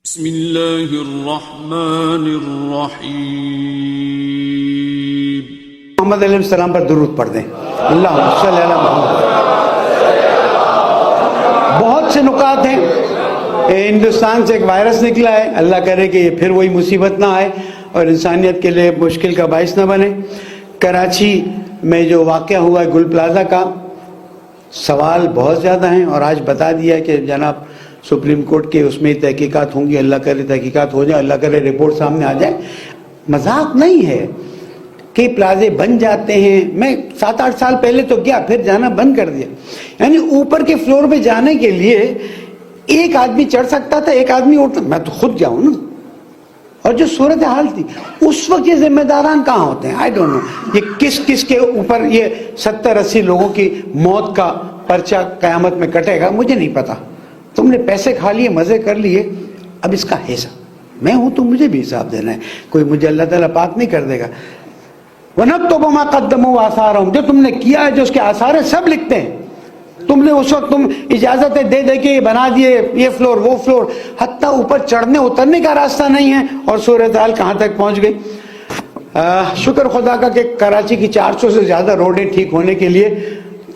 بسم اللہ الرحمن الرحیم۔ محمد علیہ السلام پر درود پڑھ دیں۔ اللہم صلی علی محمد۔ بہت سے نکات ہیں۔ ہندوستان سے ایک وائرس نکلا ہے، اللہ کرے کہ یہ پھر وہی مصیبت نہ آئے اور انسانیت کے لیے مشکل کا باعث نہ بنے۔ کراچی میں جو واقعہ ہوا ہے گل پلازہ کا، سوال بہت زیادہ ہیں اور آج بتا دیا ہے کہ جناب سپریم کورٹ کے اس میں تحقیقات ہوں گی، اللہ کرے تحقیقات ہو جائے، اللہ کرے رپورٹ سامنے آ جائے۔ مذاق نہیں ہے کہ پلازے بن جاتے ہیں۔ میں 7-8 سال پہلے تو گیا، پھر جانا بند کر دیا۔ یعنی اوپر کے فلور پہ جانے کے لیے ایک آدمی چڑھ سکتا تھا، ایک آدمی اٹھتا، میں تو خود گیا ہوں نا۔ اور جو صورتحال تھی اس وقت یہ ذمہ داران کہاں ہوتے ہیں؟ آئی ڈونٹ نو یہ کس کس کے اوپر یہ 70-80 لوگوں کی موت کا پرچہ قیامت میں کٹے گا، مجھے نہیں پتا۔ تم نے پیسے کھا لیے، مزے کر لیے، اب اس کا حساب میں ہوں تو مجھے بھی حساب دینا ہے۔ کوئی مجھے اللہ تعالیٰ پاک نہیں کر دے گا۔ وَنَكْتُبُ مَا قَدَّمُوا وَآثَارَهُمْ، جو تم نے کیا ہے، جو اس کے آثار ہیں، سب لکھتے ہیں۔ تم نے اس وقت تم اجازتیں دے دے کے بنا دیے، یہ فلور وہ فلور، حتیٰ اوپر چڑھنے اترنے کا راستہ نہیں ہے، اور صورتحال کہاں تک پہنچ گئی۔ شکر خدا کا کہ کراچی کی 400 سے زیادہ روڈیں ٹھیک ہونے کے لیے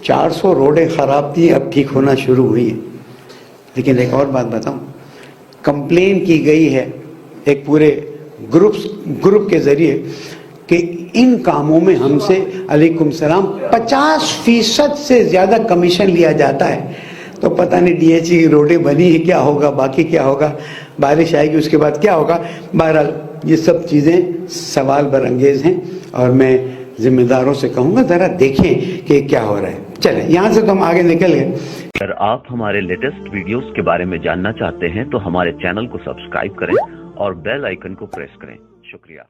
400 روڈیں خراب تھیں، اب ٹھیک ہونا شروع ہوئی ہیں۔ لیکن ایک اور بات بتاؤں، کمپلین کی گئی ہے ایک پورے گروپ کے ذریعے کہ ان کاموں میں ہم سے علیکم السلام 50% سے زیادہ کمیشن لیا جاتا ہے۔ تو پتہ نہیں ڈی ایچ کی روڈیں بنی ہے کیا ہوگا، باقی کیا ہوگا، بارش آئے گی اس کے بعد کیا ہوگا۔ بہرحال یہ سب چیزیں سوال برانگیز ہیں اور میں ذمہ داروں سے کہوں گا ذرا دیکھیں کہ کیا ہو رہا ہے۔ چلیں یہاں سے تو ہم آگے نکل گئے۔ اگر آپ ہمارے لیٹسٹ ویڈیوز کے بارے میں جاننا چاہتے ہیں تو ہمارے چینل کو سبسکرائب کریں اور بیل آئیکن کو پریس کریں۔ شکریہ۔